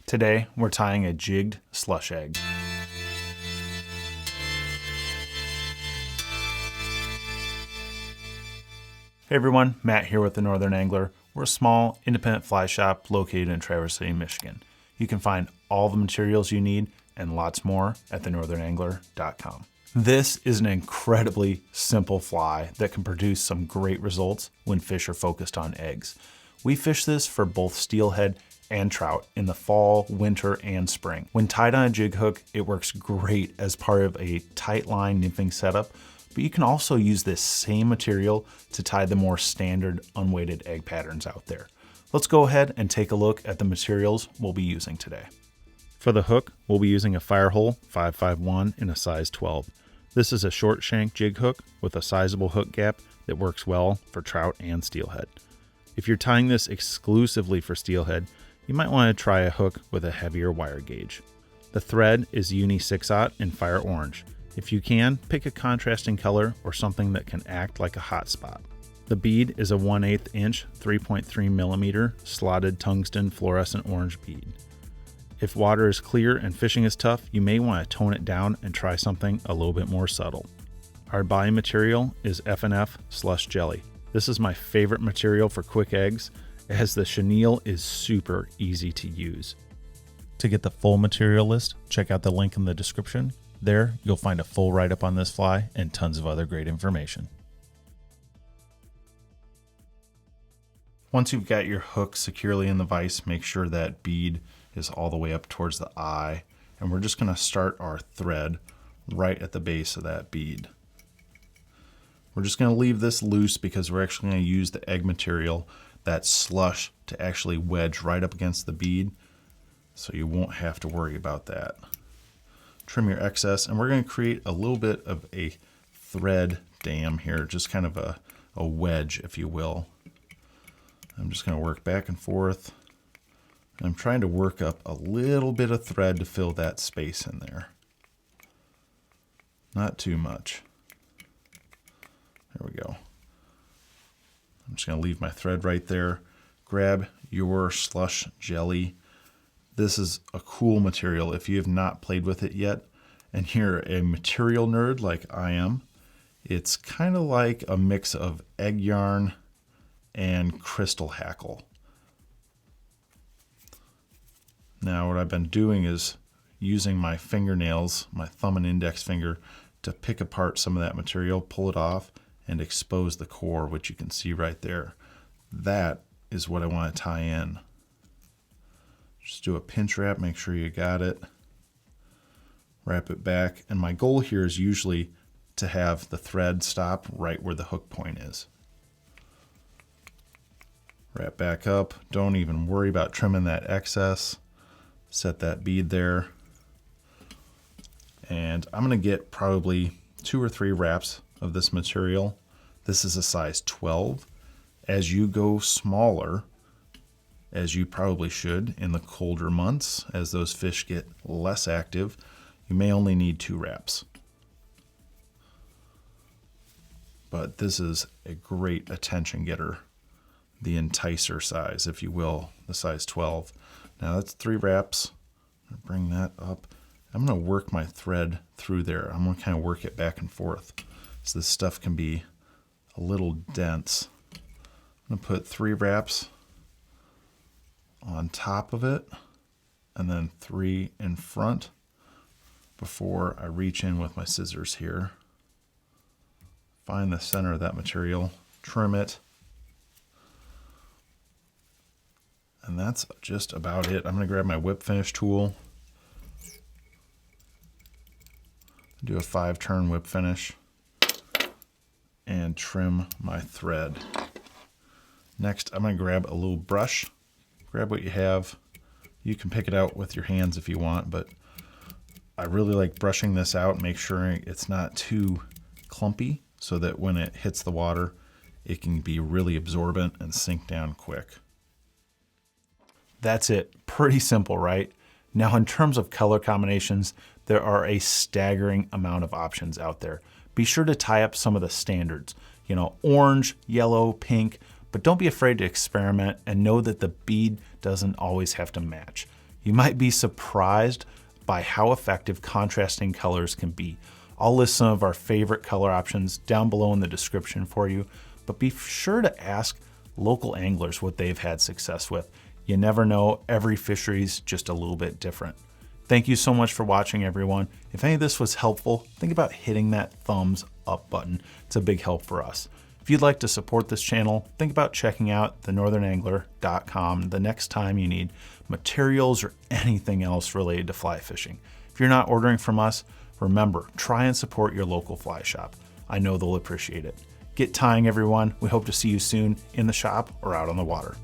Today, we're tying a jigged slush egg. Hey everyone, Matt here with The Northern Angler. We're a small, independent fly shop located in Traverse City, Michigan. You can find all the materials you need and lots more at thenorthernangler.com. This is an incredibly simple fly that can produce some great results when fish are focused on eggs. We fish this for both steelhead and trout in the fall, winter, and spring. When tied on a jig hook, it works great as part of a tight line nymphing setup, but you can also use this same material to tie the more standard unweighted egg patterns out there. Let's go ahead and take a look at the materials we'll be using today. For the hook, we'll be using a Firehole 551 in a size 12. This is a short shank jig hook with a sizable hook gap that works well for trout and steelhead. If you're tying this exclusively for steelhead, you might want to try a hook with a heavier wire gauge. The thread is Uni 6/0 in fire orange. If you can, pick a contrasting color or something that can act like a hot spot. The bead is a 1/8 inch, 3.3 millimeter slotted tungsten fluorescent orange bead. If water is clear and fishing is tough, you may want to tone it down and try something a little bit more subtle. Our body material is F&F Slush Jelly. This is my favorite material for quick eggs, as the chenille is super easy to use. To get the full material list, check out the link in the description. There, you'll find a full write-up on this fly and tons of other great information. Once you've got your hook securely in the vise, make sure that bead is all the way up towards the eye, and we're just going to start our thread right at the base of that bead. We're just going to leave this loose because we're actually going to use the egg material, that slush, to actually wedge right up against the bead, so you won't have to worry about that. Trim your excess, and we're going to create a little bit of a thread dam here, just kind of a wedge, if you will. I'm just going to work back and forth. I'm trying to work up a little bit of thread to fill that space in there. Not too much. There we go. I'm just going to leave my thread right there. Grab your slush jelly. This is a cool material if you have not played with it yet, and you're a material nerd like I am. It's kind of like a mix of egg yarn and crystal hackle. Now what I've been doing is using my fingernails, my thumb and index finger, to pick apart some of that material, pull it off, and expose the core, which you can see right there. That is what I want to tie in. Just do a pinch wrap, make sure you got it. Wrap it back, and my goal here is usually to have the thread stop right where the hook point is. Wrap back up, don't even worry about trimming that excess. Set that bead there. And I'm going to get probably 2 or 3 wraps of this material. This is a size 12. As you go smaller, as you probably should in the colder months, as those fish get less active, you may only need 2 wraps. But this is a great attention getter, the enticer size, if you will, the size 12. Now that's 3 wraps. I'm gonna bring that up. I'm going to work my thread through there. I'm going to kind of work it back and forth, so this stuff can be a little dense. I'm going to put 3 wraps on top of it, and then 3 in front before I reach in with my scissors here. Find the center of that material, trim it, and that's just about it. I'm going to grab my whip finish tool, do a 5-turn whip finish, and trim my thread. Next, I'm going to grab a little brush. Grab what you have. You can pick it out with your hands if you want, but I really like brushing this out, make sure it's not too clumpy so that when it hits the water, it can be really absorbent and sink down quick. That's it. Pretty simple, right? Now, in terms of color combinations, there are a staggering amount of options out there. Be sure to tie up some of the standards, orange, yellow, pink, but don't be afraid to experiment and know that the bead doesn't always have to match. You might be surprised by how effective contrasting colors can be. I'll list some of our favorite color options down below in the description for you, but be sure to ask local anglers what they've had success with. You never know, every fishery's just a little bit different. Thank you so much for watching, everyone. If any of this was helpful, think about hitting that thumbs up button. It's a big help for us. If you'd like to support this channel, think about checking out thenorthernangler.com the next time you need materials or anything else related to fly fishing. If you're not ordering from us, remember, try and support your local fly shop. I know they'll appreciate it. Get tying, everyone. We hope to see you soon in the shop or out on the water.